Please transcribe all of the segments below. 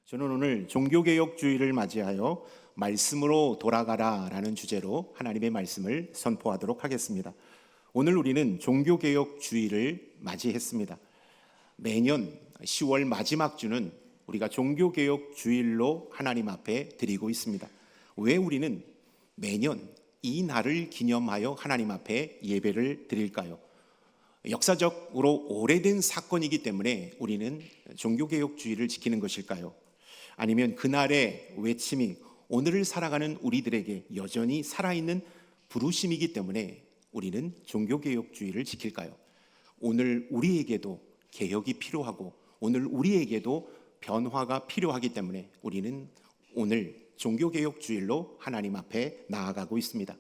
저는 오늘 종교개혁주의를 맞이하여 말씀으로 돌아가라라는 주제로 하나님의 말씀을 선포하도록 하겠습니다. 오늘 우리는 종교개혁주의를 맞이했습니다. 매년 10월 마지막 주는 우리가 종교개혁주일로 하나님 앞에 드리고 있습니다. 왜 우리는 매년 이 날을 기념하여 하나님 앞에 예배를 드릴까요? 역사적으로 오래된 사건이기 때문에 우리는 종교개혁주의를 지키는 것일까요? 아니면 그날의 외침이 오늘을 살아가는 우리들에게 여전히 살아있는 부르심이기 때문에 우리는 종교개혁주의를 지킬까요? 오늘 우리에게도 개혁이 필요하고 오늘 우리에게도 변화가 필요하기 때문에 우리는 오늘 종교개혁주일로 하나님 앞에 나아가고 있습니다.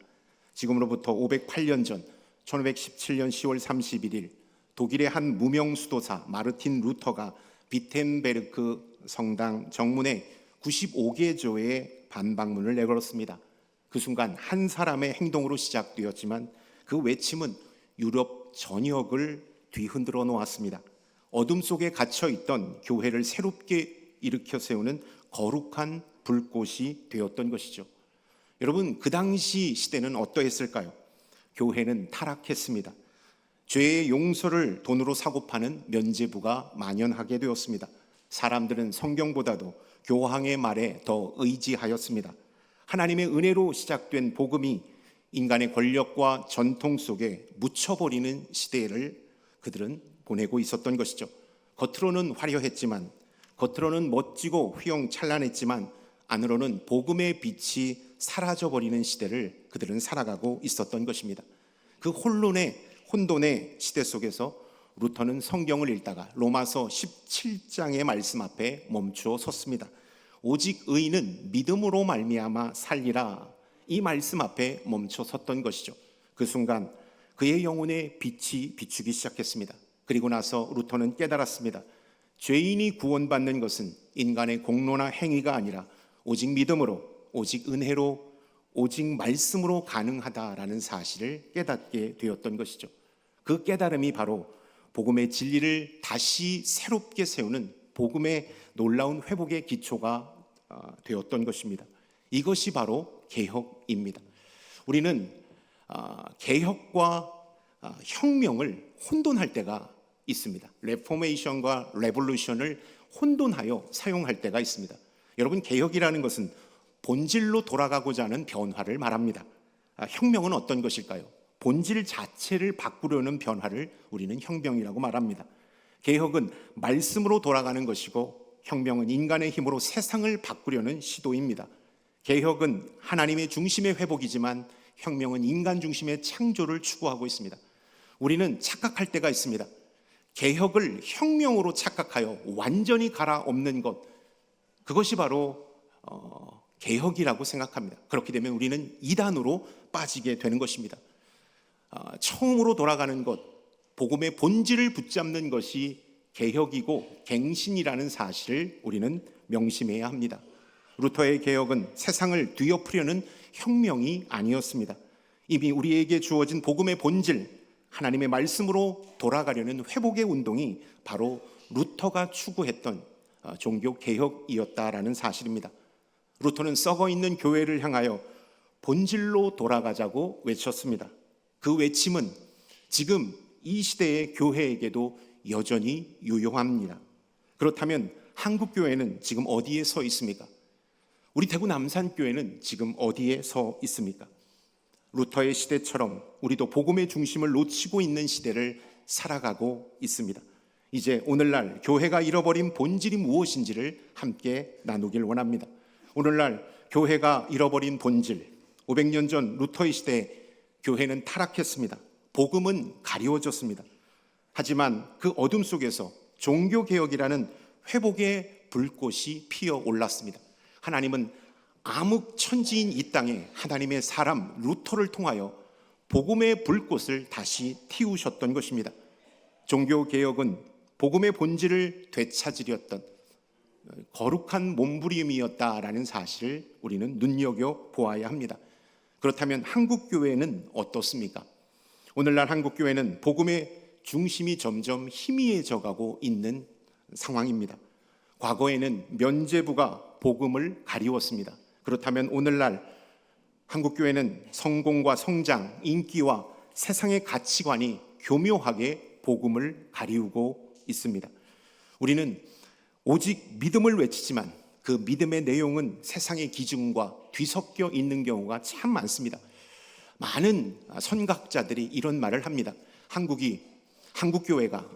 지금으로부터 508년 전 1517년 10월 31일 독일의 한 무명 수도사 마르틴 루터가 비텐베르크 성당 정문에 95개조의 반박문을 내걸었습니다. 그 순간 한 사람의 행동으로 시작되었지만 그 외침은 유럽 전역을 뒤흔들어 놓았습니다. 어둠 속에 갇혀있던 교회를 새롭게 일으켜 세우는 거룩한 불꽃이 되었던 것이죠. 여러분, 그 당시 시대는 어떠했을까요? 교회는 타락했습니다. 죄의 용서를 돈으로 사고 파는 면죄부가 만연하게 되었습니다. 사람들은 성경보다도 교황의 말에 더 의지하였습니다. 하나님의 은혜로 시작된 복음이 인간의 권력과 전통 속에 묻혀버리는 시대를 그들은 보내고 있었던 것이죠. 겉으로는 화려했지만, 겉으로는 멋지고 휘황찬란했지만 안으로는 복음의 빛이 사라져버리는 시대를 그들은 살아가고 있었던 것입니다. 그 혼돈의 시대 속에서 루터는 성경을 읽다가 로마서 17장의 말씀 앞에 멈추어 섰습니다. 오직 의인은 믿음으로 말미암아 살리라, 이 말씀 앞에 멈춰 섰던 것이죠. 그 순간 그의 영혼에 빛이 비추기 시작했습니다. 그리고 나서 루터는 깨달았습니다. 죄인이 구원받는 것은 인간의 공로나 행위가 아니라 오직 믿음으로, 오직 은혜로, 오직 말씀으로 가능하다라는 사실을 깨닫게 되었던 것이죠. 그 깨달음이 바로 복음의 진리를 다시 새롭게 세우는 복음의 놀라운 회복의 기초가 되었던 것입니다. 이것이 바로 개혁입니다. 우리는 개혁과 혁명을 혼돈할 때가 있습니다. 레포메이션과 레볼루션을 혼돈하여 사용할 때가 있습니다. 여러분, 개혁이라는 것은 본질로 돌아가고자 하는 변화를 말합니다. 혁명은 어떤 것일까요? 본질 자체를 바꾸려는 변화를 우리는 혁명이라고 말합니다. 개혁은 말씀으로 돌아가는 것이고 혁명은 인간의 힘으로 세상을 바꾸려는 시도입니다. 개혁은 하나님의 중심의 회복이지만 혁명은 인간 중심의 창조를 추구하고 있습니다. 우리는 착각할 때가 있습니다. 개혁을 혁명으로 착각하여 완전히 갈아엎는 것, 그것이 바로 개혁이라고 생각합니다. 그렇게 되면 우리는 이단으로 빠지게 되는 것입니다. 처음으로 돌아가는 것, 복음의 본질을 붙잡는 것이 개혁이고 갱신이라는 사실을 우리는 명심해야 합니다. 루터의 개혁은 세상을 뒤엎으려는 혁명이 아니었습니다. 이미 우리에게 주어진 복음의 본질, 하나님의 말씀으로 돌아가려는 회복의 운동이 바로 루터가 추구했던 종교 개혁이었다라는 사실입니다. 루터는 썩어 있는 교회를 향하여 본질로 돌아가자고 외쳤습니다. 그 외침은 지금 이 시대의 교회에게도 여전히 유효합니다. 그렇다면 한국 교회는 지금 어디에 서 있습니까? 우리 대구 남산교회는 지금 어디에 서 있습니까? 루터의 시대처럼 우리도 복음의 중심을 놓치고 있는 시대를 살아가고 있습니다. 이제 오늘날 교회가 잃어버린 본질이 무엇인지를 함께 나누길 원합니다. 오늘날 교회가 잃어버린 본질, 500년 전 루터의 시대에 교회는 타락했습니다. 복음은 가리워졌습니다. 하지만 그 어둠 속에서 종교개혁이라는 회복의 불꽃이 피어올랐습니다. 하나님은 암흑천지인 이 땅에 하나님의 사람 루터를 통하여 복음의 불꽃을 다시 틔우셨던 것입니다. 종교개혁은 복음의 본질을 되찾으렸던 거룩한 몸부림이었다라는 사실을 우리는 눈여겨보아야 합니다. 그렇다면 한국교회는 어떻습니까? 오늘날 한국교회는 복음의 중심이 점점 희미해져 가고 있는 상황입니다. 과거에는 면죄부가 복음을 가리웠습니다. 그렇다면 오늘날 한국교회는 성공과 성장, 인기와 세상의 가치관이 교묘하게 복음을 가리우고 있습니다. 우리는 오직 믿음을 외치지만 그 믿음의 내용은 세상의 기준과 뒤섞여 있는 경우가 참 많습니다. 많은 선각자들이 이런 말을 합니다. 한국교회가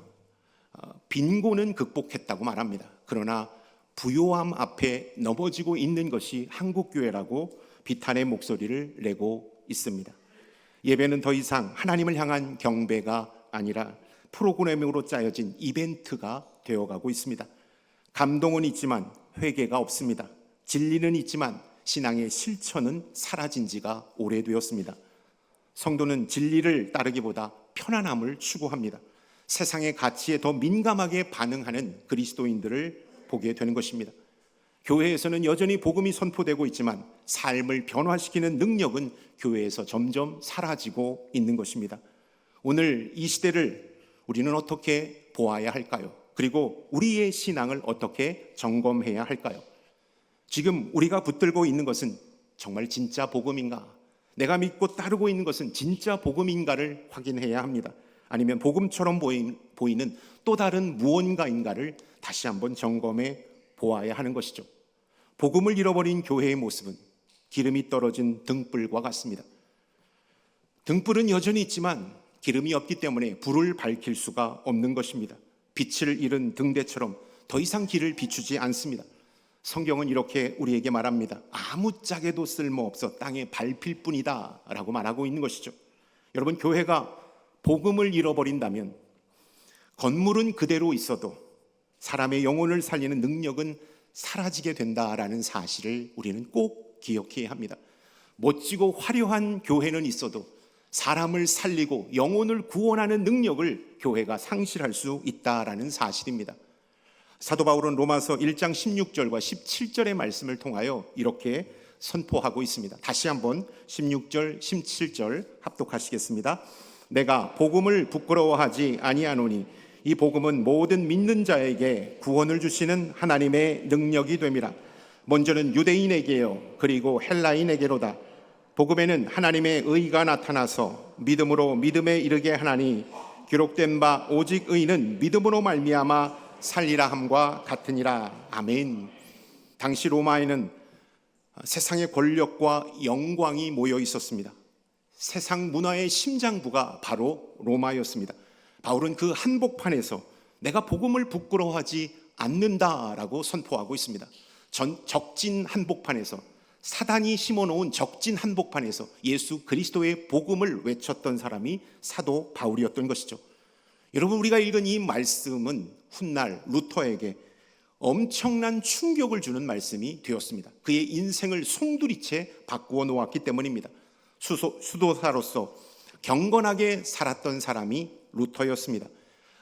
빈곤은 극복했다고 말합니다. 그러나 부요함 앞에 넘어지고 있는 것이 한국교회라고 비탄의 목소리를 내고 있습니다. 예배는 더 이상 하나님을 향한 경배가 아니라 프로그램으로 짜여진 이벤트가 되어가고 있습니다. 감동은 있지만 회개가 없습니다. 진리는 있지만 신앙의 실천은 사라진 지가 오래되었습니다. 성도는 진리를 따르기보다 편안함을 추구합니다. 세상의 가치에 더 민감하게 반응하는 그리스도인들을 보게 되는 것입니다. 교회에서는 여전히 복음이 선포되고 있지만 삶을 변화시키는 능력은 교회에서 점점 사라지고 있는 것입니다. 오늘 이 시대를 우리는 어떻게 보아야 할까요? 그리고 우리의 신앙을 어떻게 점검해야 할까요? 지금 우리가 붙들고 있는 것은 정말 진짜 복음인가? 내가 믿고 따르고 있는 것은 진짜 복음인가를 확인해야 합니다. 아니면 복음처럼 보이는 또 다른 무언가인가를 다시 한번 점검해 보아야 하는 것이죠. 복음을 잃어버린 교회의 모습은 기름이 떨어진 등불과 같습니다. 등불은 여전히 있지만 기름이 없기 때문에 불을 밝힐 수가 없는 것입니다. 빛을 잃은 등대처럼 더 이상 길을 비추지 않습니다. 성경은 이렇게 우리에게 말합니다. 아무짝에도 쓸모없어 땅에 밟힐 뿐이다 라고 말하고 있는 것이죠. 여러분, 교회가 복음을 잃어버린다면 건물은 그대로 있어도 사람의 영혼을 살리는 능력은 사라지게 된다라는 사실을 우리는 꼭 기억해야 합니다. 멋지고 화려한 교회는 있어도 사람을 살리고 영혼을 구원하는 능력을 교회가 상실할 수 있다라는 사실입니다. 사도 바울은 로마서 1장 16절과 17절의 말씀을 통하여 이렇게 선포하고 있습니다. 다시 한번 16절, 17절 합독하시겠습니다. 내가 복음을 부끄러워하지 아니하노니 이 복음은 모든 믿는 자에게 구원을 주시는 하나님의 능력이 됨이라. 먼저는 유대인에게요 그리고 헬라인에게로다. 복음에는 하나님의 의가 나타나서 믿음으로 믿음에 이르게 하나니 기록된 바 오직 의는 믿음으로 말미암아 살리라 함과 같으니라. 아멘. 당시 로마에는 세상의 권력과 영광이 모여 있었습니다. 세상 문화의 심장부가 바로 로마였습니다. 바울은 그 한복판에서 내가 복음을 부끄러워하지 않는다라고 선포하고 있습니다. 적진 한복판에서, 사단이 심어놓은 적진 한복판에서 예수 그리스도의 복음을 외쳤던 사람이 사도 바울이었던 것이죠. 여러분, 우리가 읽은 이 말씀은 훗날 루터에게 엄청난 충격을 주는 말씀이 되었습니다. 그의 인생을 송두리째 바꾸어 놓았기 때문입니다. 수도사로서 경건하게 살았던 사람이 루터였습니다.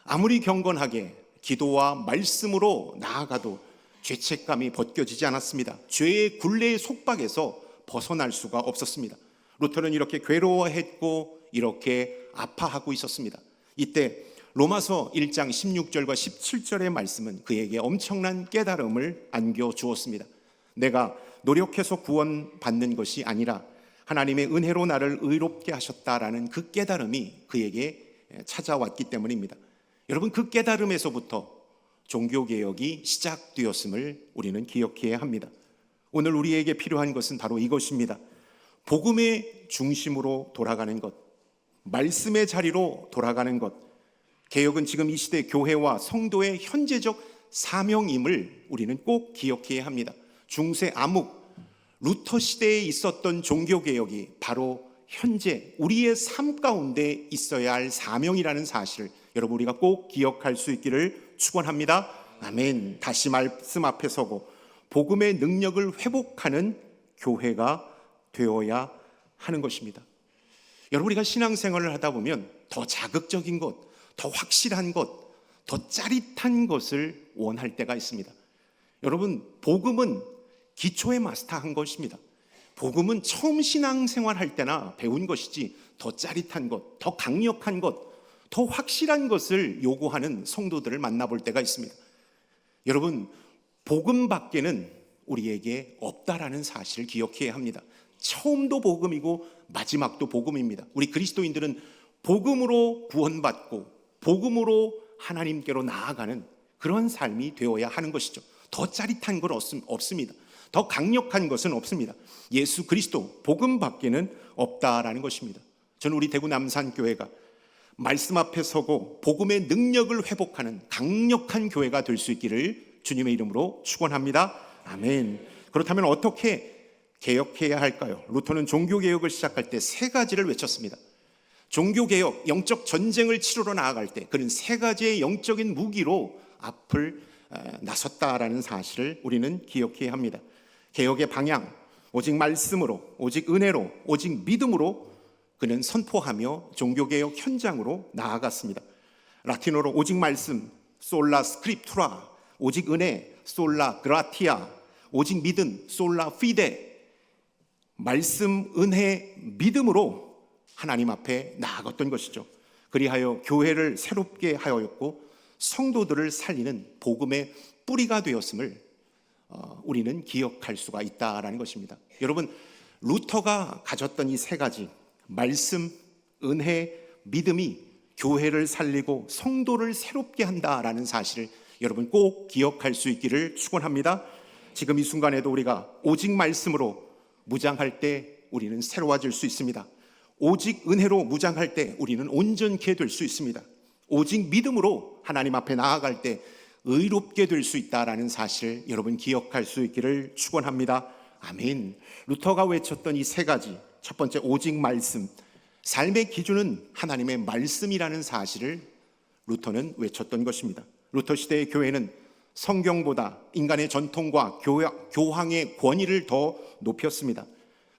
아무리 경건하게 기도와 말씀으로 나아가도 죄책감이 벗겨지지 않았습니다. 죄의 굴레의 속박에서 벗어날 수가 없었습니다. 루터는 이렇게 괴로워했고 이렇게 아파하고 있었습니다. 이때 로마서 1장 16절과 17절의 말씀은 그에게 엄청난 깨달음을 안겨주었습니다. 내가 노력해서 구원받는 것이 아니라 하나님의 은혜로 나를 의롭게 하셨다라는 그 깨달음이 그에게 찾아왔기 때문입니다. 여러분, 그 깨달음에서부터 종교개혁이 시작되었음을 우리는 기억해야 합니다. 오늘 우리에게 필요한 것은 바로 이것입니다. 복음의 중심으로 돌아가는 것, 말씀의 자리로 돌아가는 것. 개혁은 지금 이 시대 교회와 성도의 현재적 사명임을 우리는 꼭 기억해야 합니다. 중세 암흑 루터 시대에 있었던 종교개혁이 바로 현재 우리의 삶 가운데 있어야 할 사명이라는 사실을 여러분 우리가 꼭 기억할 수 있기를 축원합니다. 아멘. 다시 말씀 앞에 서고 복음의 능력을 회복하는 교회가 되어야 하는 것입니다. 여러분, 우리가 신앙생활을 하다 보면 더 자극적인 것, 더 확실한 것, 더 짜릿한 것을 원할 때가 있습니다. 여러분, 복음은 기초에 마스터한 것입니다. 복음은 처음 신앙생활 할 때나 배운 것이지 더 짜릿한 것, 더 강력한 것, 더 확실한 것을 요구하는 성도들을 만나볼 때가 있습니다. 여러분, 복음 밖에는 우리에게 없다라는 사실을 기억해야 합니다. 처음도 복음이고 마지막도 복음입니다. 우리 그리스도인들은 복음으로 구원받고 복음으로 하나님께로 나아가는 그런 삶이 되어야 하는 것이죠. 더 짜릿한 건 없습니다. 더 강력한 것은 없습니다. 예수 그리스도 복음 밖에는 없다라는 것입니다. 저는 우리 대구 남산교회가 말씀 앞에 서고 복음의 능력을 회복하는 강력한 교회가 될 수 있기를 주님의 이름으로 축원합니다. 아멘. 그렇다면 어떻게 개혁해야 할까요? 루터는 종교개혁을 시작할 때 세 가지를 외쳤습니다. 종교개혁, 영적 전쟁을 치르러 나아갈 때 그는 세 가지의 영적인 무기로 앞을 나섰다라는 사실을 우리는 기억해야 합니다. 개혁의 방향, 오직 말씀으로, 오직 은혜로, 오직 믿음으로 그는 선포하며 종교개혁 현장으로 나아갔습니다. 라틴어로 오직 말씀, 솔라 스크립투라, 오직 은혜, 솔라 그라티아, 오직 믿음, 솔라 피데, 말씀, 은혜, 믿음으로 하나님 앞에 나아갔던 것이죠. 그리하여 교회를 새롭게 하였고 성도들을 살리는 복음의 뿌리가 되었음을 우리는 기억할 수가 있다라는 것입니다. 여러분, 루터가 가졌던 이 세 가지, 말씀, 은혜, 믿음이 교회를 살리고 성도를 새롭게 한다라는 사실을 여러분 꼭 기억할 수 있기를 축원합니다. 지금 이 순간에도 우리가 오직 말씀으로 무장할 때 우리는 새로워질 수 있습니다. 오직 은혜로 무장할 때 우리는 온전케 될 수 있습니다. 오직 믿음으로 하나님 앞에 나아갈 때 의롭게 될 수 있다라는 사실 여러분 기억할 수 있기를 축원합니다. 아멘. 루터가 외쳤던 이 세 가지, 첫 번째 오직 말씀, 삶의 기준은 하나님의 말씀이라는 사실을 루터는 외쳤던 것입니다. 루터 시대의 교회는 성경보다 인간의 전통과 교황의 권위를 더 높였습니다.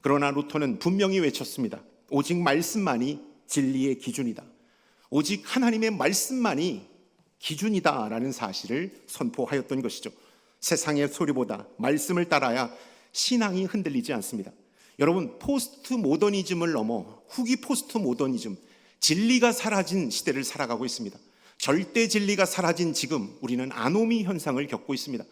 그러나 루터는 분명히 외쳤습니다. 오직 말씀만이 진리의 기준이다. 오직 하나님의 말씀만이 기준이다라는 사실을 선포하였던 것이죠. 세상의 소리보다 말씀을 따라야 신앙이 흔들리지 않습니다. 여러분, 포스트 모더니즘을 넘어 후기 포스트 모더니즘, 진리가 사라진 시대를 살아가고 있습니다. 절대 진리가 사라진 지금 우리는 아노미 현상을 겪고 있습니다.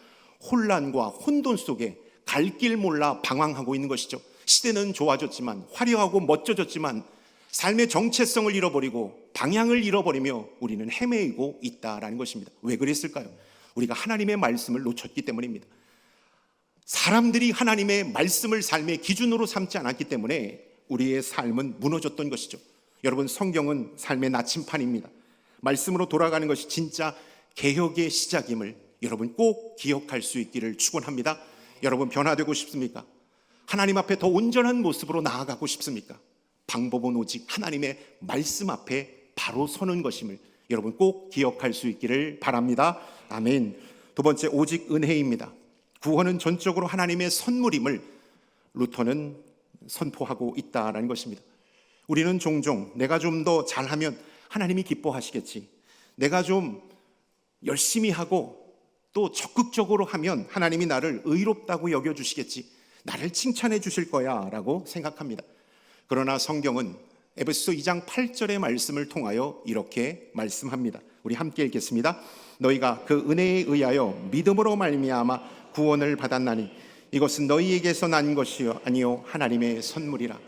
혼란과 혼돈 속에 갈 길 몰라 방황하고 있는 것이죠. 시대는 좋아졌지만, 화려하고 멋져졌지만 삶의 정체성을 잃어버리고 방향을 잃어버리며 우리는 헤매이고 있다라는 것입니다. 왜 그랬을까요? 우리가 하나님의 말씀을 놓쳤기 때문입니다. 사람들이 하나님의 말씀을 삶의 기준으로 삼지 않았기 때문에 우리의 삶은 무너졌던 것이죠. 여러분, 성경은 삶의 나침판입니다. 말씀으로 돌아가는 것이 진짜 개혁의 시작임을 여러분 꼭 기억할 수 있기를 축원합니다. 여러분, 변화되고 싶습니까? 하나님 앞에 더 온전한 모습으로 나아가고 싶습니까? 방법은 오직 하나님의 말씀 앞에 바로 서는 것임을 여러분 꼭 기억할 수 있기를 바랍니다. 아멘. 두 번째, 오직 은혜입니다. 구원은 전적으로 하나님의 선물임을 루터는 선포하고 있다는 것입니다. 우리는 종종 내가 좀 더 잘하면 하나님이 기뻐하시겠지, 내가 좀 열심히 하고 또 적극적으로 하면 하나님이 나를 의롭다고 여겨주시겠지, 나를 칭찬해 주실 거야 라고 생각합니다. 그러나 성경은 에베소서 2장 8절의 말씀을 통하여 이렇게 말씀합니다. 우리 함께 읽겠습니다. 너희가 그 은혜에 의하여 믿음으로 말미암아 구원을 받았나니 이것은 너희에게서 난 것이요 아니요 하나님의 선물이라.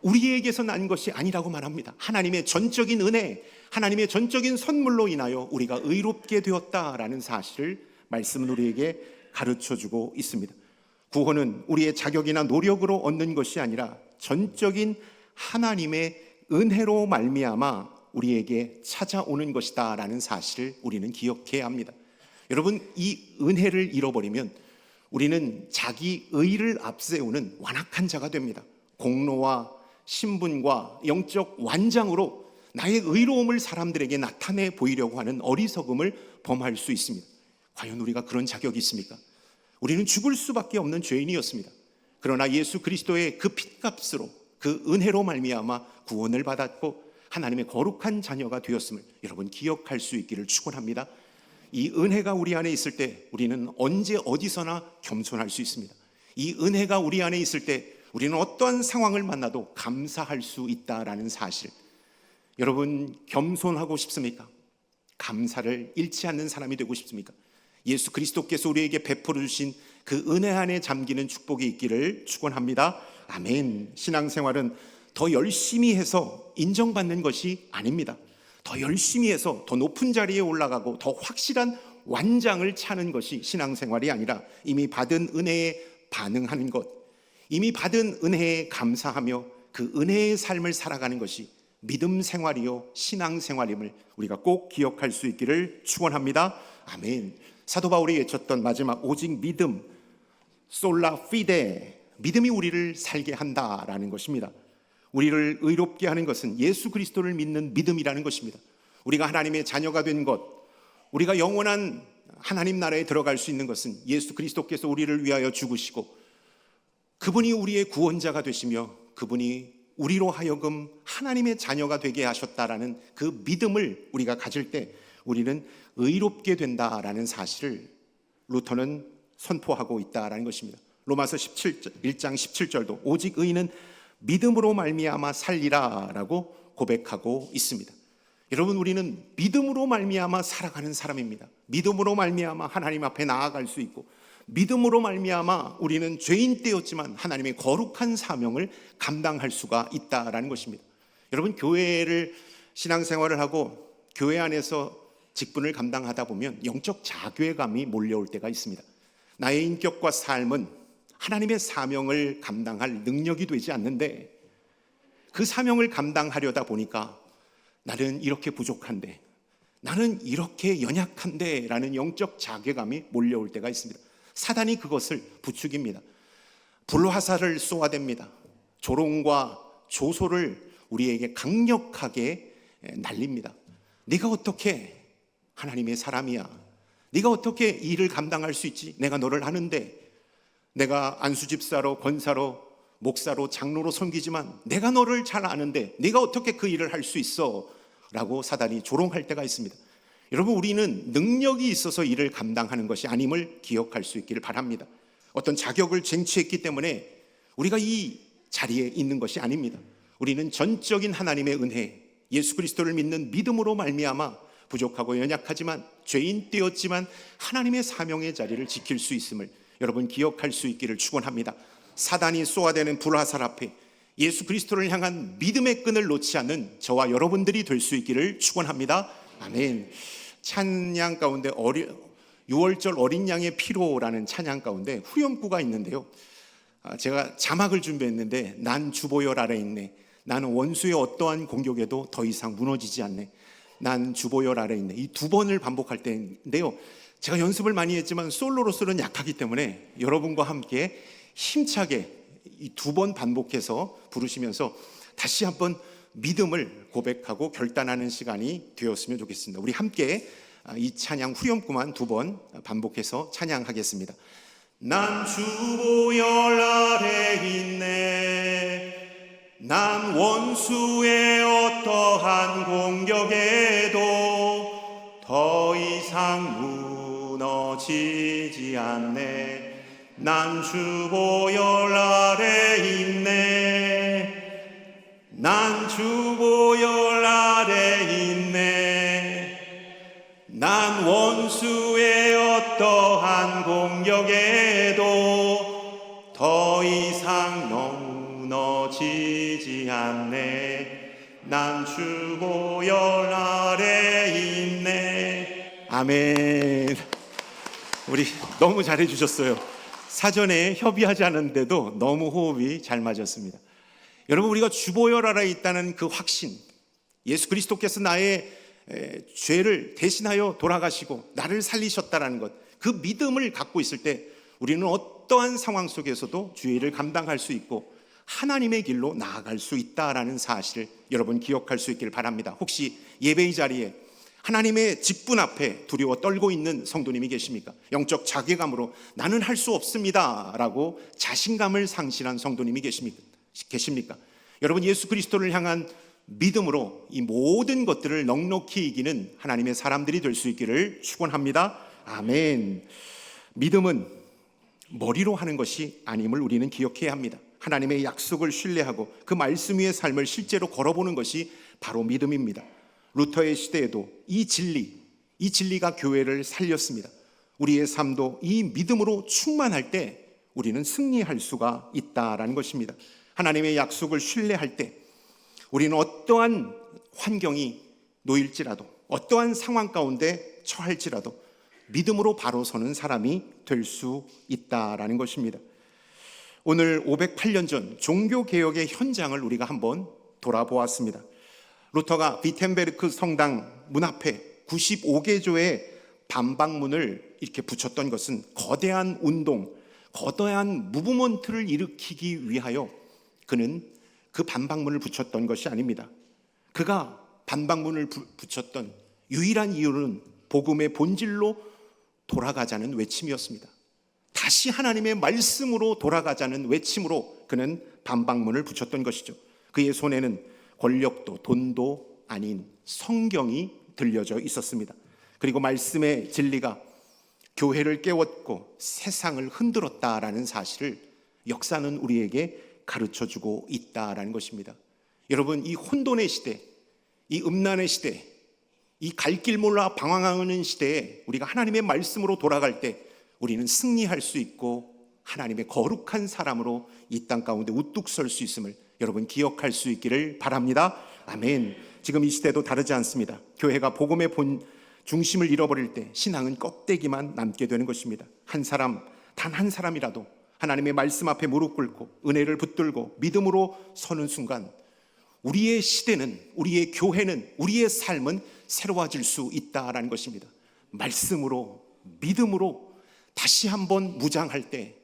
우리에게서 난 것이 아니라고 말합니다. 하나님의 전적인 은혜, 하나님의 전적인 선물로 인하여 우리가 의롭게 되었다라는 사실을 말씀은 우리에게 가르쳐주고 있습니다. 구원은 우리의 자격이나 노력으로 얻는 것이 아니라 전적인 하나님의 은혜로 말미암아 우리에게 찾아오는 것이다 라는 사실을 우리는 기억해야 합니다. 여러분, 이 은혜를 잃어버리면 우리는 자기 의를 앞세우는 완악한 자가 됩니다. 공로와 신분과 영적 완장으로 나의 의로움을 사람들에게 나타내 보이려고 하는 어리석음을 범할 수 있습니다. 과연 우리가 그런 자격이 있습니까? 우리는 죽을 수밖에 없는 죄인이었습니다. 그러나 예수 그리스도의 그 핏값으로, 그 은혜로 말미암아 구원을 받았고 하나님의 거룩한 자녀가 되었음을 여러분 기억할 수 있기를 축원합니다. 이 은혜가 우리 안에 있을 때 우리는 언제 어디서나 겸손할 수 있습니다. 이 은혜가 우리 안에 있을 때 우리는 어떠한 상황을 만나도 감사할 수 있다라는 사실, 여러분 겸손하고 싶습니까? 감사를 잃지 않는 사람이 되고 싶습니까? 예수 그리스도께서 우리에게 베풀어 주신 그 은혜 안에 잠기는 축복이 있기를 축원합니다. 아멘. 신앙생활은 더 열심히 해서 인정받는 것이 아닙니다. 더 열심히 해서 더 높은 자리에 올라가고 더 확실한 완장을 차는 것이 신앙생활이 아니라 이미 받은 은혜에 반응하는 것, 이미 받은 은혜에 감사하며 그 은혜의 삶을 살아가는 것이 믿음 생활이요 신앙생활임을 우리가 꼭 기억할 수 있기를 축원합니다. 아멘. 사도 바울이 외쳤던 마지막 오직 믿음, 솔라 피데, 믿음이 우리를 살게 한다라는 것입니다. 우리를 의롭게 하는 것은 예수 그리스도를 믿는 믿음이라는 것입니다. 우리가 하나님의 자녀가 된 것, 우리가 영원한 하나님 나라에 들어갈 수 있는 것은 예수 그리스도께서 우리를 위하여 죽으시고 그분이 우리의 구원자가 되시며 그분이 우리로 하여금 하나님의 자녀가 되게 하셨다라는 그 믿음을 우리가 가질 때 우리는 의롭게 된다라는 사실을 루터는 선포하고 있다라는 것입니다. 로마서 1장 17절도 오직 의인은 믿음으로 말미암아 살리라라고 고백하고 있습니다. 여러분, 우리는 믿음으로 말미암아 살아가는 사람입니다. 믿음으로 말미암아 하나님 앞에 나아갈 수 있고 믿음으로 말미암아 우리는 죄인 되었지만 하나님의 거룩한 사명을 감당할 수가 있다라는 것입니다. 여러분, 교회를 신앙생활을 하고 교회 안에서 직분을 감당하다 보면 영적 자괴감이 몰려올 때가 있습니다. 나의 인격과 삶은 하나님의 사명을 감당할 능력이 되지 않는데 그 사명을 감당하려다 보니까 나는 이렇게 부족한데, 나는 이렇게 연약한데 라는 영적 자괴감이 몰려올 때가 있습니다. 사단이 그것을 부추깁니다. 불화살을 쏘아댑니다. 조롱과 조소를 우리에게 강력하게 날립니다. 네가 어떻게 하나님의 사람이야? 네가 어떻게 이 일을 감당할 수 있지? 내가 너를 아는데, 내가 안수집사로, 권사로, 목사로, 장로로 섬기지만 내가 너를 잘 아는데 네가 어떻게 그 일을 할 수 있어? 라고 사단이 조롱할 때가 있습니다. 여러분, 우리는 능력이 있어서 일을 감당하는 것이 아님을 기억할 수 있기를 바랍니다. 어떤 자격을 쟁취했기 때문에 우리가 이 자리에 있는 것이 아닙니다. 우리는 전적인 하나님의 은혜, 예수 그리스도를 믿는 믿음으로 말미암아 부족하고 연약하지만 죄인 되었지만 하나님의 사명의 자리를 지킬 수 있음을 여러분 기억할 수 있기를 축원합니다. 사단이 쏘아대는 불화살 앞에 예수 그리스도를 향한 믿음의 끈을 놓지 않는 저와 여러분들이 될 수 있기를 축원합니다. 아멘. 찬양 가운데 6월절 어린 양의 피로라는 찬양 가운데 후렴구가 있는데요, 제가 자막을 준비했는데 난 주보열 아래 있네, 나는 원수의 어떠한 공격에도 더 이상 무너지지 않네, 난 주보열 아래 있네, 이 두 번을 반복할 때인데요, 제가 연습을 많이 했지만 솔로로서는 약하기 때문에 여러분과 함께 힘차게 이 두 번 반복해서 부르시면서 다시 한번 믿음을 고백하고 결단하는 시간이 되었으면 좋겠습니다. 우리 함께 이 찬양 후렴구만 두 번 반복해서 찬양하겠습니다. 난 주보열 아래 있네, 난 원수의 어떠한 공격에도 더 이상 무너지지 않네, 난 주보열 아래 있네, 난 주보열 아래 있네, 난 원수의 어떠한 공격에도 더 이상 무너지지 않네, 난 주보열 아래 있네. 아멘. 우리 너무 잘해 주셨어요. 사전에 협의하지 않았는데도 너무 호흡이 잘 맞았습니다. 여러분, 우리가 주보열 아래 있다는 그 확신, 예수 그리스도께서 나의 죄를 대신하여 돌아가시고 나를 살리셨다는 것, 그 믿음을 갖고 있을 때 우리는 어떠한 상황 속에서도 주의 일을 감당할 수 있고 하나님의 길로 나아갈 수 있다라는 사실을 여러분 기억할 수 있기를 바랍니다. 혹시 예배의 자리에 하나님의 직분 앞에 두려워 떨고 있는 성도님이 계십니까? 영적 자괴감으로 나는 할 수 없습니다 라고 자신감을 상실한 성도님이 계십니까? 여러분, 예수 그리스도를 향한 믿음으로 이 모든 것들을 넉넉히 이기는 하나님의 사람들이 될 수 있기를 축원합니다. 아멘. 믿음은 머리로 하는 것이 아님을 우리는 기억해야 합니다. 하나님의 약속을 신뢰하고 그 말씀 위의 삶을 실제로 걸어보는 것이 바로 믿음입니다. 루터의 시대에도 이 진리가 교회를 살렸습니다. 우리의 삶도 이 믿음으로 충만할 때 우리는 승리할 수가 있다라는 것입니다. 하나님의 약속을 신뢰할 때 우리는 어떠한 환경이 놓일지라도, 어떠한 상황 가운데 처할지라도 믿음으로 바로 서는 사람이 될 수 있다라는 것입니다. 오늘 508년 전 종교개혁의 현장을 우리가 한번 돌아보았습니다. 루터가 비텐베르크 성당 문 앞에 95개조의 반박문을 이렇게 붙였던 것은 거대한 운동, 거대한 무브먼트를 일으키기 위하여 그는 그 반박문을 붙였던 것이 아닙니다. 그가 반박문을 붙였던 유일한 이유는 복음의 본질로 돌아가자는 외침이었습니다. 다시 하나님의 말씀으로 돌아가자는 외침으로 그는 반박문을 붙였던 것이죠. 그의 손에는 권력도 돈도 아닌 성경이 들려져 있었습니다. 그리고 말씀의 진리가 교회를 깨웠고 세상을 흔들었다라는 사실을 역사는 우리에게 가르쳐주고 있다라는 것입니다. 여러분, 이 혼돈의 시대, 이 음란의 시대, 이 갈 길 몰라 방황하는 시대에 우리가 하나님의 말씀으로 돌아갈 때 우리는 승리할 수 있고 하나님의 거룩한 사람으로 이 땅 가운데 우뚝 설 수 있음을 여러분 기억할 수 있기를 바랍니다. 아멘. 지금 이 시대도 다르지 않습니다. 교회가 복음의 본 중심을 잃어버릴 때 신앙은 껍데기만 남게 되는 것입니다. 한 사람, 단 한 사람이라도 하나님의 말씀 앞에 무릎 꿇고 은혜를 붙들고 믿음으로 서는 순간 우리의 시대는, 우리의 교회는, 우리의 삶은 새로워질 수 있다라는 것입니다. 말씀으로, 믿음으로 다시 한번 무장할 때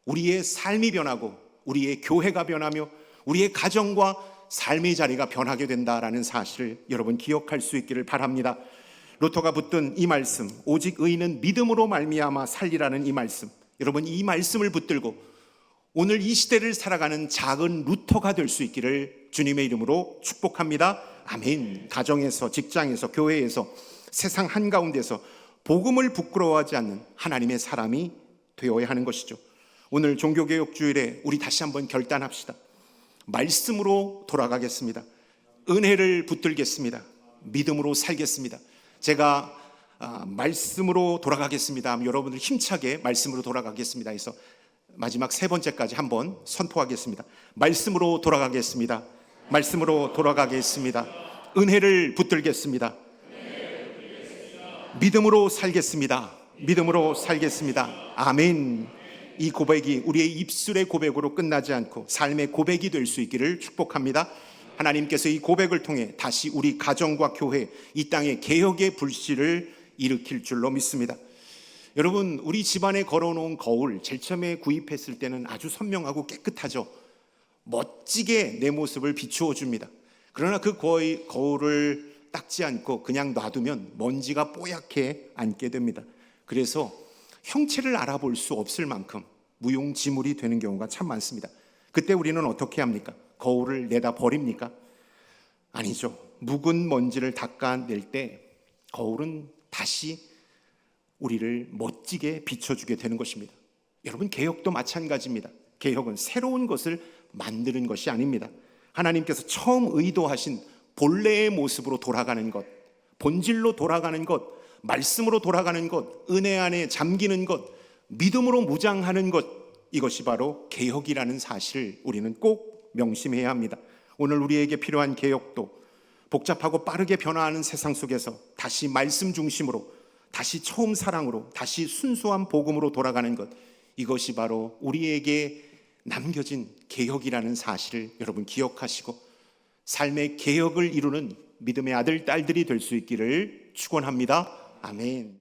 우리의 삶이 변하고 우리의 교회가 변하며 우리의 가정과 삶의 자리가 변하게 된다라는 사실을 여러분 기억할 수 있기를 바랍니다. 루터가 붙든 이 말씀, 오직 의인은 믿음으로 말미암아 살리라는 이 말씀, 여러분 이 말씀을 붙들고 오늘 이 시대를 살아가는 작은 루터가 될 수 있기를 주님의 이름으로 축복합니다. 아멘. 가정에서, 직장에서, 교회에서, 세상 한가운데서 복음을 부끄러워하지 않는 하나님의 사람이 되어야 하는 것이죠. 오늘 종교개혁 주일에 우리 다시 한번 결단합시다. 말씀으로 돌아가겠습니다. 은혜를 붙들겠습니다. 믿음으로 살겠습니다. 제가 말씀으로 돌아가겠습니다 하면 여러분들 힘차게 말씀으로 돌아가겠습니다 해서 마지막 세 번째까지 한번 선포하겠습니다. 말씀으로 돌아가겠습니다. 말씀으로 돌아가겠습니다. 은혜를 붙들겠습니다. 믿음으로 살겠습니다. 믿음으로 살겠습니다. 아멘. 이 고백이 우리의 입술의 고백으로 끝나지 않고 삶의 고백이 될 수 있기를 축복합니다. 하나님께서 이 고백을 통해 다시 우리 가정과 교회, 이 땅의 개혁의 불씨를 일으킬 줄로 믿습니다. 여러분, 우리 집안에 걸어놓은 거울 제일 처음에 구입했을 때는 아주 선명하고 깨끗하죠. 멋지게 내 모습을 비추어 줍니다. 그러나 그 거울을 닦지 않고 그냥 놔두면 먼지가 뽀얗게 앉게 됩니다. 그래서 형체를 알아볼 수 없을 만큼 무용지물이 되는 경우가 참 많습니다. 그때 우리는 어떻게 합니까? 거울을 내다 버립니까? 아니죠. 묵은 먼지를 닦아낼 때 거울은 다시 우리를 멋지게 비춰주게 되는 것입니다. 여러분, 개혁도 마찬가지입니다. 개혁은 새로운 것을 만드는 것이 아닙니다. 하나님께서 처음 의도하신 본래의 모습으로 돌아가는 것, 본질로 돌아가는 것, 말씀으로 돌아가는 것, 은혜 안에 잠기는 것, 믿음으로 무장하는 것, 이것이 바로 개혁이라는 사실을 우리는 꼭 명심해야 합니다. 오늘 우리에게 필요한 개혁도 복잡하고 빠르게 변화하는 세상 속에서 다시 말씀 중심으로, 다시 처음 사랑으로, 다시 순수한 복음으로 돌아가는 것, 이것이 바로 우리에게 남겨진 개혁이라는 사실을 여러분 기억하시고 삶의 개혁을 이루는 믿음의 아들, 딸들이 될 수 있기를 축원합니다. 아멘.